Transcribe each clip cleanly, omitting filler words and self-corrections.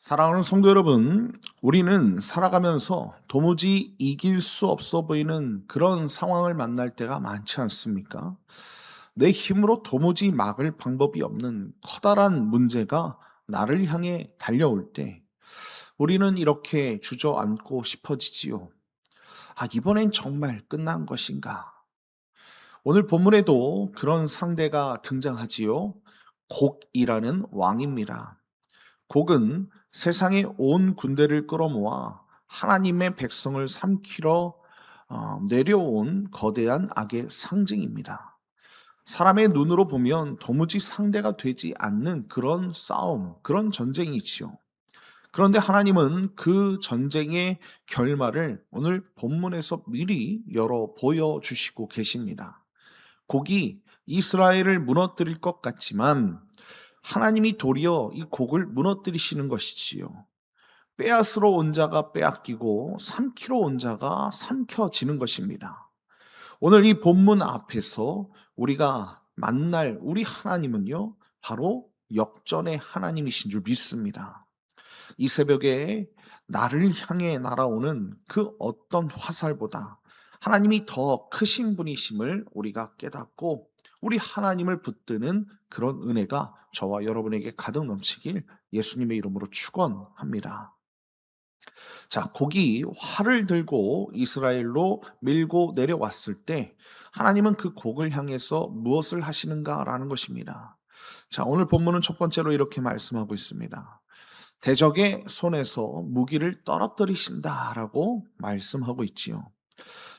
사랑하는 성도 여러분, 우리는 살아가면서 도무지 이길 수 없어 보이는 그런 상황을 만날 때가 많지 않습니까? 내 힘으로 도무지 막을 방법이 없는 커다란 문제가 나를 향해 달려올 때 우리는 이렇게 주저앉고 싶어지지요. 이번엔 정말 끝난 것인가? 오늘 본문에도 그런 상대가 등장하지요. 곡이라는 왕입니다. 곡은 세상의 온 군대를 끌어모아 하나님의 백성을 삼키러 내려온 거대한 악의 상징입니다. 사람의 눈으로 보면 도무지 상대가 되지 않는 그런 싸움, 그런 전쟁이지요. 그런데 하나님은 그 전쟁의 결말을 오늘 본문에서 미리 열어 보여주시고 계십니다. 곡이 이스라엘을 무너뜨릴 것 같지만 하나님이 도리어 이 곡을 무너뜨리시는 것이지요. 빼앗으러 온 자가 빼앗기고 삼키러 온 자가 삼켜지는 것입니다. 오늘 이 본문 앞에서 우리가 만날 우리 하나님은요, 바로 역전의 하나님이신 줄 믿습니다. 이 새벽에 나를 향해 날아오는 그 어떤 화살보다 하나님이 더 크신 분이심을 우리가 깨닫고 우리 하나님을 붙드는 그런 은혜가 저와 여러분에게 가득 넘치길 예수님의 이름으로 축원합니다. 자, 곡이 활을 들고 이스라엘로 밀고 내려왔을 때 하나님은 그 곡을 향해서 무엇을 하시는가라는 것입니다. 자, 오늘 본문은 첫 번째로 이렇게 말씀하고 있습니다. 대적의 손에서 무기를 떨어뜨리신다라고 말씀하고 있지요.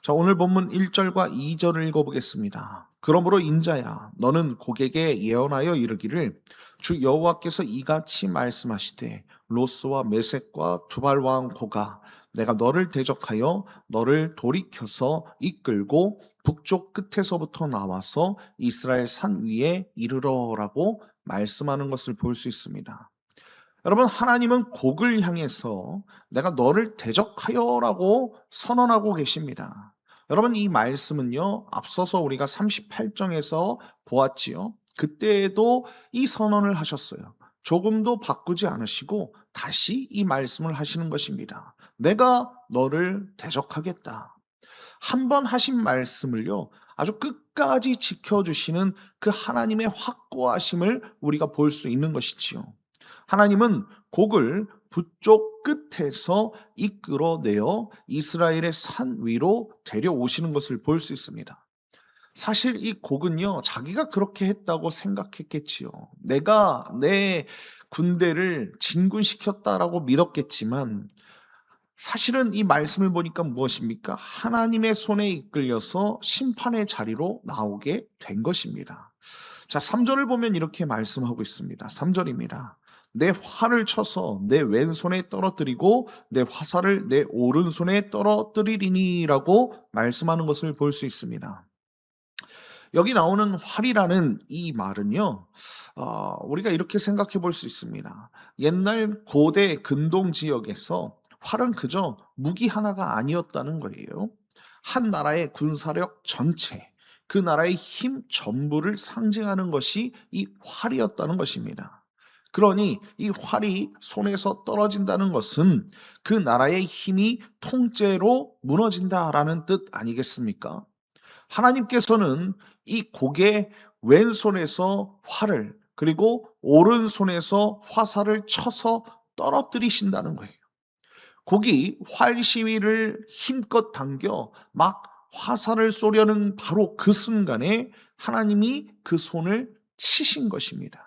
자, 오늘 본문 1절과 2절을 읽어보겠습니다. 그러므로 인자야, 너는 곡에게 예언하여 이르기를 주 여호와께서 이같이 말씀하시되 로스와 메섹과 두발 왕 고가 내가 너를 대적하여 너를 돌이켜서 이끌고 북쪽 끝에서부터 나와서 이스라엘 산 위에 이르러라고 말씀하는 것을 볼 수 있습니다. 여러분, 하나님은 곡을 향해서 내가 너를 대적하여라고 선언하고 계십니다. 여러분, 이 말씀은요, 앞서서 우리가 38장에서 보았지요. 그때에도 이 선언을 하셨어요. 조금도 바꾸지 않으시고 다시 이 말씀을 하시는 것입니다. 내가 너를 대적하겠다. 한 번 하신 말씀을요, 아주 끝까지 지켜주시는 그 하나님의 확고하심을 우리가 볼 수 있는 것이지요. 하나님은 곡을 북쪽 끝에서 이끌어내어 이스라엘의 산 위로 데려오시는 것을 볼 수 있습니다. 사실 이 곡은요, 자기가 그렇게 했다고 생각했겠지요. 내가 내 군대를 진군시켰다라고 믿었겠지만, 사실은 이 말씀을 보니까 무엇입니까? 하나님의 손에 이끌려서 심판의 자리로 나오게 된 것입니다. 자, 3절을 보면 이렇게 말씀하고 있습니다. 3절입니다. 내 활을 쳐서 내 왼손에 떨어뜨리고 내 화살을 내 오른손에 떨어뜨리리니라고 말씀하는 것을 볼 수 있습니다. 여기 나오는 활이라는 이 말은요, 우리가 이렇게 생각해 볼 수 있습니다. 옛날 고대 근동 지역에서 활은 그저 무기 하나가 아니었다는 거예요. 한 나라의 군사력 전체, 그 나라의 힘 전부를 상징하는 것이 이 활이었다는 것입니다. 그러니 이 활이 손에서 떨어진다는 것은 그 나라의 힘이 통째로 무너진다라는 뜻 아니겠습니까? 하나님께서는 이 곡의 왼손에서 활을 그리고 오른손에서 화살을 쳐서 떨어뜨리신다는 거예요. 곡이 활 시위를 힘껏 당겨 막 화살을 쏘려는 바로 그 순간에 하나님이 그 손을 치신 것입니다.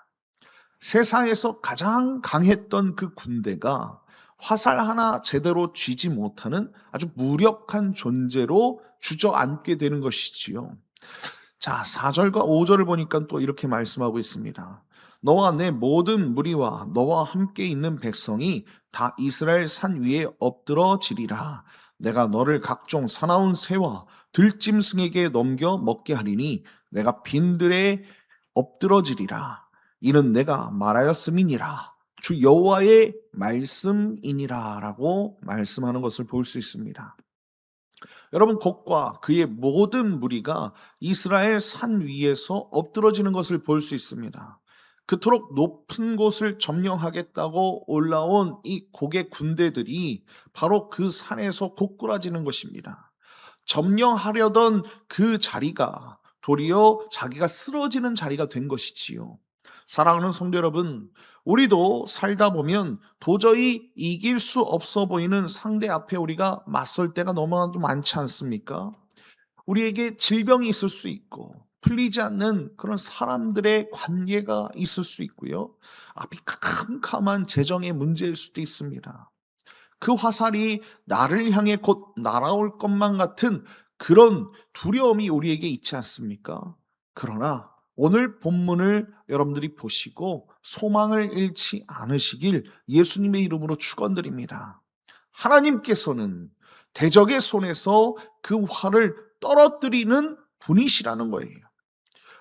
세상에서 가장 강했던 그 군대가 화살 하나 제대로 쥐지 못하는 아주 무력한 존재로 주저앉게 되는 것이지요. 자, 4절과 5절을 보니까 또 이렇게 말씀하고 있습니다. 너와 내 모든 무리와 너와 함께 있는 백성이 다 이스라엘 산 위에 엎드러지리라. 내가 너를 각종 사나운 새와 들짐승에게 넘겨 먹게 하리니 내가 빈들에 엎드러지리라. 이는 내가 말하였음이니라. 주 여호와의 말씀이니라라고 말씀하는 것을 볼 수 있습니다. 여러분, 곡과 그의 모든 무리가 이스라엘 산 위에서 엎드러지는 것을 볼 수 있습니다. 그토록 높은 곳을 점령하겠다고 올라온 이 곡의 군대들이 바로 그 산에서 고꾸라지는 것입니다. 점령하려던 그 자리가 도리어 자기가 쓰러지는 자리가 된 것이지요. 사랑하는 성도 여러분, 우리도 살다 보면 도저히 이길 수 없어 보이는 상대 앞에 우리가 맞설 때가 너무나도 많지 않습니까? 우리에게 질병이 있을 수 있고 풀리지 않는 그런 사람들의 관계가 있을 수 있고요. 앞이 캄캄한 재정의 문제일 수도 있습니다. 그 화살이 나를 향해 곧 날아올 것만 같은 그런 두려움이 우리에게 있지 않습니까? 그러나 오늘 본문을 여러분들이 보시고 소망을 잃지 않으시길 예수님의 이름으로 축원드립니다. 하나님께서는 대적의 손에서 그 활을 떨어뜨리는 분이시라는 거예요.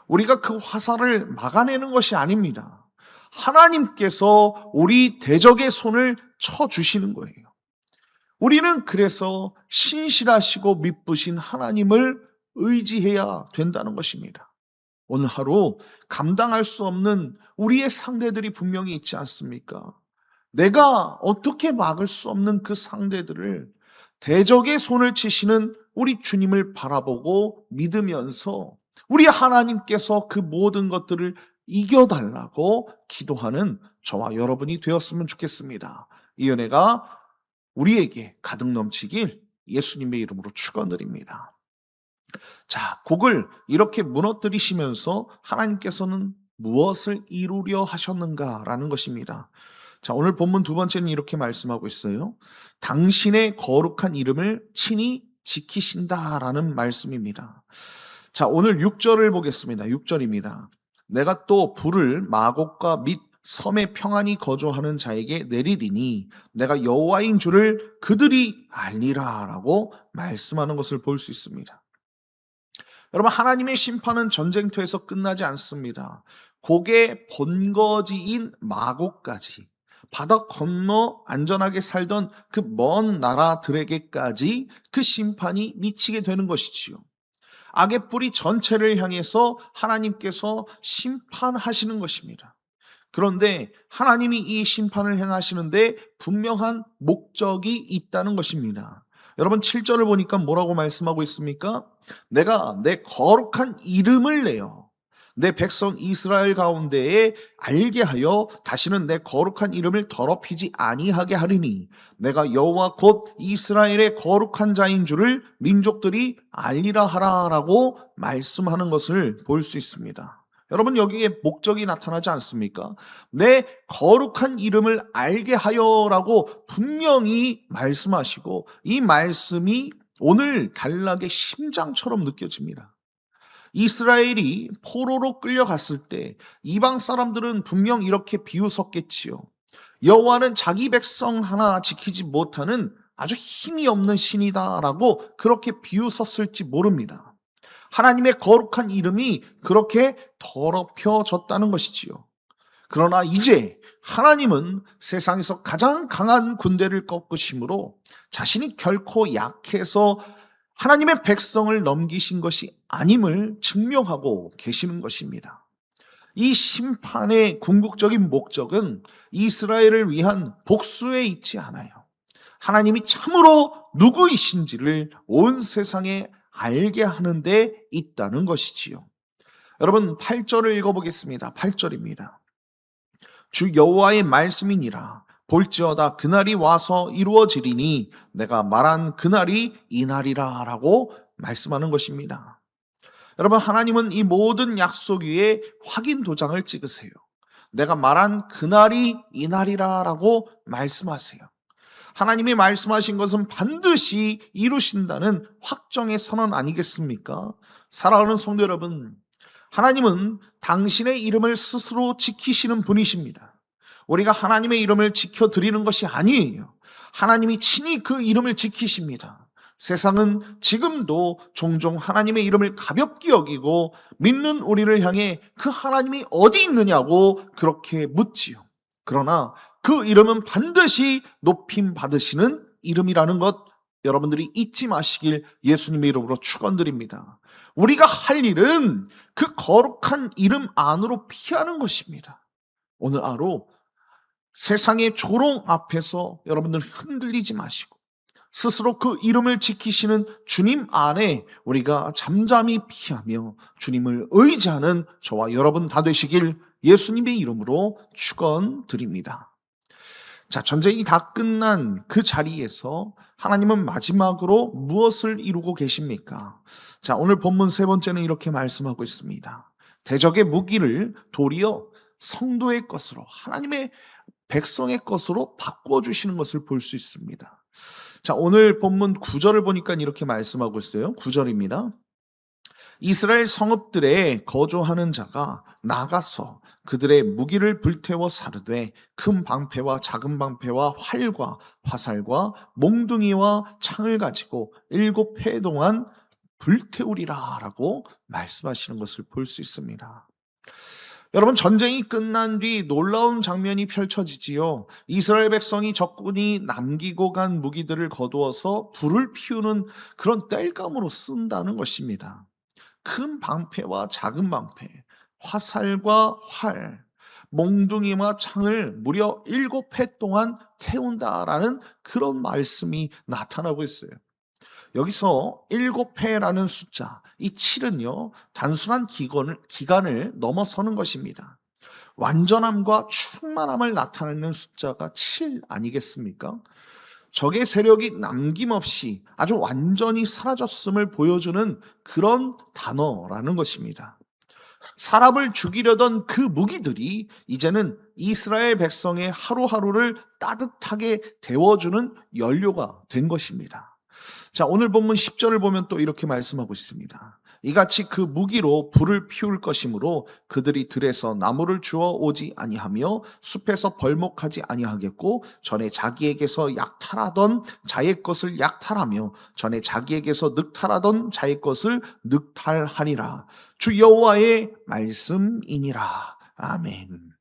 우리가 그 화살을 막아내는 것이 아닙니다. 하나님께서 우리 대적의 손을 쳐주시는 거예요. 우리는 그래서 신실하시고 미쁘신 하나님을 의지해야 된다는 것입니다. 오늘 하루 감당할 수 없는 우리의 상대들이 분명히 있지 않습니까? 내가 어떻게 막을 수 없는 그 상대들을 대적의 손을 치시는 우리 주님을 바라보고 믿으면서 우리 하나님께서 그 모든 것들을 이겨달라고 기도하는 저와 여러분이 되었으면 좋겠습니다. 이 은혜가 우리에게 가득 넘치길 예수님의 이름으로 축원드립니다. 자, 곡을 이렇게 무너뜨리시면서 하나님께서는 무엇을 이루려 하셨는가라는 것입니다. 자, 오늘 본문 두 번째는 이렇게 말씀하고 있어요. 당신의 거룩한 이름을 친히 지키신다라는 말씀입니다. 자, 오늘 6절을 보겠습니다. 6절입니다. 내가 또 불을 마곡과 및 섬에 평안히 거주하는 자에게 내리리니 내가 여호와인 줄을 그들이 알리라라고 말씀하는 것을 볼 수 있습니다. 여러분, 하나님의 심판은 전쟁터에서 끝나지 않습니다. 곡의 본거지인 마곡까지 바다 건너 안전하게 살던 그 먼 나라들에게까지 그 심판이 미치게 되는 것이지요. 악의 뿌리 전체를 향해서 하나님께서 심판하시는 것입니다. 그런데 하나님이 이 심판을 행하시는데 분명한 목적이 있다는 것입니다. 여러분 7절을 보니까 뭐라고 말씀하고 있습니까? 내가 내 거룩한 이름을 내어 내 백성 이스라엘 가운데에 알게 하여 다시는 내 거룩한 이름을 더럽히지 아니하게 하리니 내가 여호와 곧 이스라엘의 거룩한 자인 줄을 민족들이 알리라 하라라고 말씀하는 것을 볼 수 있습니다. 여러분, 여기에 목적이 나타나지 않습니까? 내 거룩한 이름을 알게 하여라고 분명히 말씀하시고 이 말씀이 오늘 단락의 심장처럼 느껴집니다. 이스라엘이 포로로 끌려갔을 때 이방 사람들은 분명 이렇게 비웃었겠지요. 여호와는 자기 백성 하나 지키지 못하는 아주 힘이 없는 신이다라고 그렇게 비웃었을지 모릅니다. 하나님의 거룩한 이름이 그렇게 더럽혀졌다는 것이지요. 그러나 이제 하나님은 세상에서 가장 강한 군대를 꺾으심으로 자신이 결코 약해서 하나님의 백성을 넘기신 것이 아님을 증명하고 계시는 것입니다. 이 심판의 궁극적인 목적은 이스라엘을 위한 복수에 있지 않아요. 하나님이 참으로 누구이신지를 온 세상에 알게 하는 데 있다는 것이지요. 여러분 8절을 읽어보겠습니다. 8절입니다. 주 여호와의 말씀이니라. 볼지어다 그날이 와서 이루어지리니 내가 말한 그날이 이날이라 라고 말씀하는 것입니다. 여러분, 하나님은 이 모든 약속 위에 확인 도장을 찍으세요. 내가 말한 그날이 이날이라 라고 말씀하세요. 하나님이 말씀하신 것은 반드시 이루신다는 확정의 선언 아니겠습니까? 사랑하는 성도 여러분, 하나님은 당신의 이름을 스스로 지키시는 분이십니다. 우리가 하나님의 이름을 지켜드리는 것이 아니에요. 하나님이 친히 그 이름을 지키십니다. 세상은 지금도 종종 하나님의 이름을 가볍게 여기고 믿는 우리를 향해 그 하나님이 어디 있느냐고 그렇게 묻지요. 그러나 그 이름은 반드시 높임 받으시는 이름이라는 것 여러분들이 잊지 마시길 예수님의 이름으로 축원드립니다. 우리가 할 일은 그 거룩한 이름 안으로 피하는 것입니다. 오늘 하루 세상의 조롱 앞에서 여러분들 흔들리지 마시고 스스로 그 이름을 지키시는 주님 안에 우리가 잠잠히 피하며 주님을 의지하는 저와 여러분 다 되시길 예수님의 이름으로 축원드립니다. 자, 전쟁이 다 끝난 그 자리에서 하나님은 마지막으로 무엇을 이루고 계십니까? 자, 오늘 본문 세 번째는 이렇게 말씀하고 있습니다. 대적의 무기를 도리어 성도의 것으로, 하나님의 백성의 것으로 바꿔주시는 것을 볼 수 있습니다. 자, 오늘 본문 9절을 보니까 이렇게 말씀하고 있어요. 9절입니다. 이스라엘 성읍들에 거주하는 자가 나가서 그들의 무기를 불태워 사르되 큰 방패와 작은 방패와 활과 화살과 몽둥이와 창을 가지고 7해 동안 불태우리라 라고 말씀하시는 것을 볼 수 있습니다. 여러분, 전쟁이 끝난 뒤 놀라운 장면이 펼쳐지지요. 이스라엘 백성이 적군이 남기고 간 무기들을 거두어서 불을 피우는 그런 땔감으로 쓴다는 것입니다. 큰 방패와 작은 방패, 화살과 활, 몽둥이와 창을 무려 7해 동안 태운다라는 그런 말씀이 나타나고 있어요. 여기서 7회라는 숫자, 이 7은요, 단순한 기간을 넘어서는 것입니다. 완전함과 충만함을 나타내는 숫자가 7 아니겠습니까? 적의 세력이 남김없이 아주 완전히 사라졌음을 보여주는 그런 단어라는 것입니다. 사람을 죽이려던 그 무기들이 이제는 이스라엘 백성의 하루하루를 따뜻하게 데워주는 연료가 된 것입니다. 자, 오늘 본문 10절을 보면 또 이렇게 말씀하고 있습니다. 이같이 그 무기로 불을 피울 것이므로 그들이 들에서 나무를 주워 오지 아니하며 숲에서 벌목하지 아니하겠고 전에 자기에게서 약탈하던 자의 것을 약탈하며 전에 자기에게서 늑탈하던 자의 것을 늑탈하리라. 주 여호와의 말씀이니라. 아멘.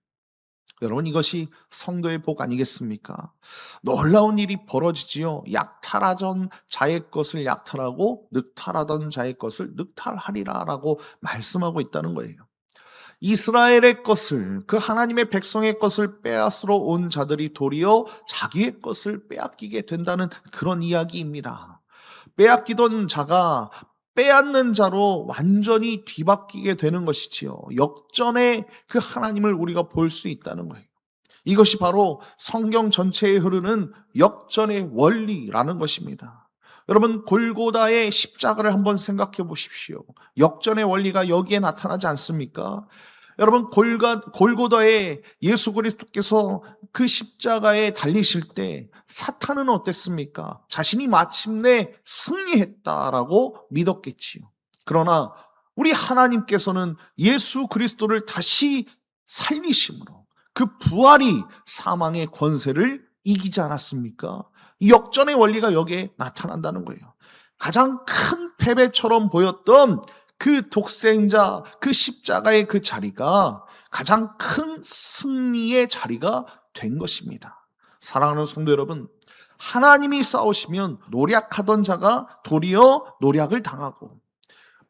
여러분, 이것이 성도의 복 아니겠습니까? 놀라운 일이 벌어지지요. 약탈하던 자의 것을 약탈하고 늑탈하던 자의 것을 늑탈하리라 라고 말씀하고 있다는 거예요. 이스라엘의 것을, 그 하나님의 백성의 것을 빼앗으러 온 자들이 도리어 자기의 것을 빼앗기게 된다는 그런 이야기입니다. 빼앗기던 자가 빼앗는 자로 완전히 뒤바뀌게 되는 것이지요. 역전의 그 하나님을 우리가 볼 수 있다는 거예요. 이것이 바로 성경 전체에 흐르는 역전의 원리라는 것입니다. 여러분, 골고다의 십자가를 한번 생각해 보십시오. 역전의 원리가 여기에 나타나지 않습니까? 여러분, 골고다에 예수 그리스도께서 그 십자가에 달리실 때 사탄은 어땠습니까? 자신이 마침내 승리했다라고 믿었겠지요. 그러나 우리 하나님께서는 예수 그리스도를 다시 살리심으로 그 부활이 사망의 권세를 이기지 않았습니까? 이 역전의 원리가 여기에 나타난다는 거예요. 가장 큰 패배처럼 보였던 그 독생자, 그 십자가의 그 자리가 가장 큰 승리의 자리가 된 것입니다. 사랑하는 성도 여러분, 하나님이 싸우시면 노략하던 자가 도리어 노략을 당하고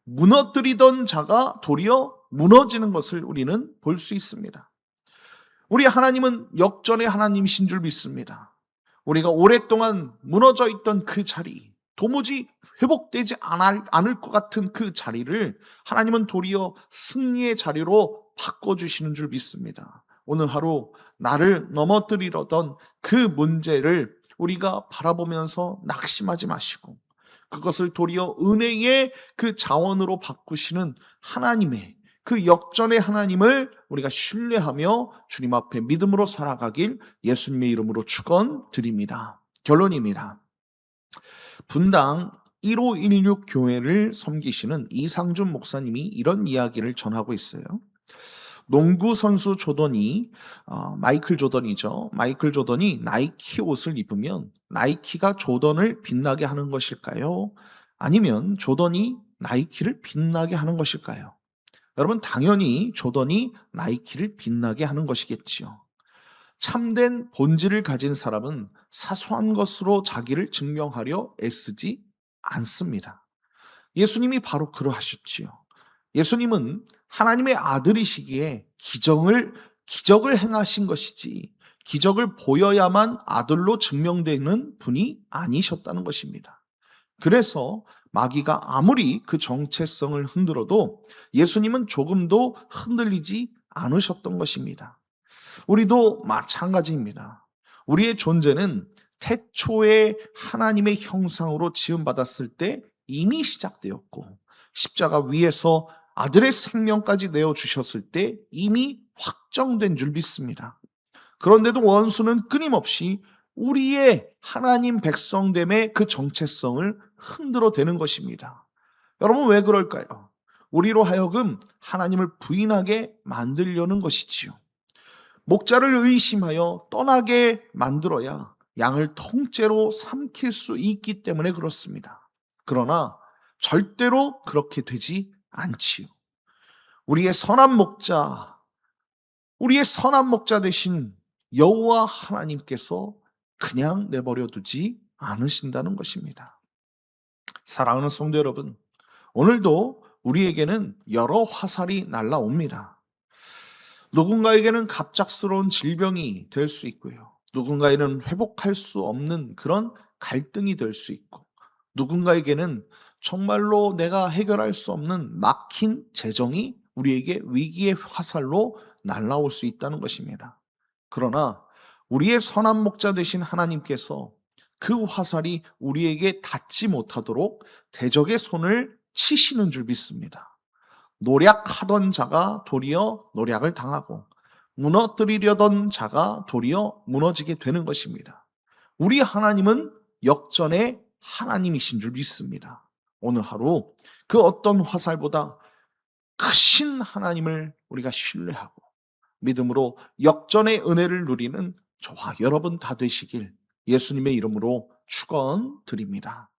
무너뜨리던 자가 도리어 무너지는 것을 우리는 볼 수 있습니다. 우리 하나님은 역전의 하나님이신 줄 믿습니다. 우리가 오랫동안 무너져 있던 그 자리, 도무지 회복되지 않을 것 같은 그 자리를 하나님은 도리어 승리의 자리로 바꿔주시는 줄 믿습니다. 오늘 하루 나를 넘어뜨리려던 그 문제를 우리가 바라보면서 낙심하지 마시고 그것을 도리어 은혜의 그 자원으로 바꾸시는 하나님의 그 역전의 하나님을 우리가 신뢰하며 주님 앞에 믿음으로 살아가길 예수님의 이름으로 축원드립니다. 결론입니다. 분당 1516 교회를 섬기시는 이상준 목사님이 이런 이야기를 전하고 있어요. 농구 선수 조던이 마이클 조던이죠. 마이클 조던이 나이키 옷을 입으면 나이키가 조던을 빛나게 하는 것일까요? 아니면 조던이 나이키를 빛나게 하는 것일까요? 여러분, 당연히 조던이 나이키를 빛나게 하는 것이겠지요. 참된 본질을 가진 사람은 사소한 것으로 자기를 증명하려 애쓰지 않습니다. 예수님이 바로 그러하셨지요. 예수님은 하나님의 아들이시기에 기적을 행하신 것이지 기적을 보여야만 아들로 증명되는 분이 아니셨다는 것입니다. 그래서 마귀가 아무리 그 정체성을 흔들어도 예수님은 조금도 흔들리지 않으셨던 것입니다. 우리도 마찬가지입니다. 우리의 존재는 태초에 하나님의 형상으로 지음받았을 때 이미 시작되었고, 십자가 위에서 아들의 생명까지 내어주셨을 때 이미 확정된 줄 믿습니다. 그런데도 원수는 끊임없이 우리의 하나님 백성됨의 그 정체성을 흔들어 대는 것입니다. 여러분, 왜 그럴까요? 우리로 하여금 하나님을 부인하게 만들려는 것이지요. 목자를 의심하여 떠나게 만들어야 양을 통째로 삼킬 수 있기 때문에 그렇습니다. 그러나 절대로 그렇게 되지 않지요. 우리의 선한 목자, 우리의 선한 목자 되신 여호와 하나님께서 그냥 내버려 두지 않으신다는 것입니다. 사랑하는 성도 여러분, 오늘도 우리에게는 여러 화살이 날라옵니다. 누군가에게는 갑작스러운 질병이 될 수 있고요. 누군가에게는 회복할 수 없는 그런 갈등이 될 수 있고, 누군가에게는 정말로 내가 해결할 수 없는 막힌 재정이 우리에게 위기의 화살로 날라올 수 있다는 것입니다. 그러나 우리의 선한 목자 되신 하나님께서 그 화살이 우리에게 닿지 못하도록 대적의 손을 치시는 줄 믿습니다. 노략하던 자가 도리어 노략을 당하고 무너뜨리려던 자가 도리어 무너지게 되는 것입니다. 우리 하나님은 역전의 하나님이신 줄 믿습니다. 오늘 하루 그 어떤 화살보다 크신 하나님을 우리가 신뢰하고 믿음으로 역전의 은혜를 누리는 저와 여러분 다 되시길 예수님의 이름으로 축원드립니다.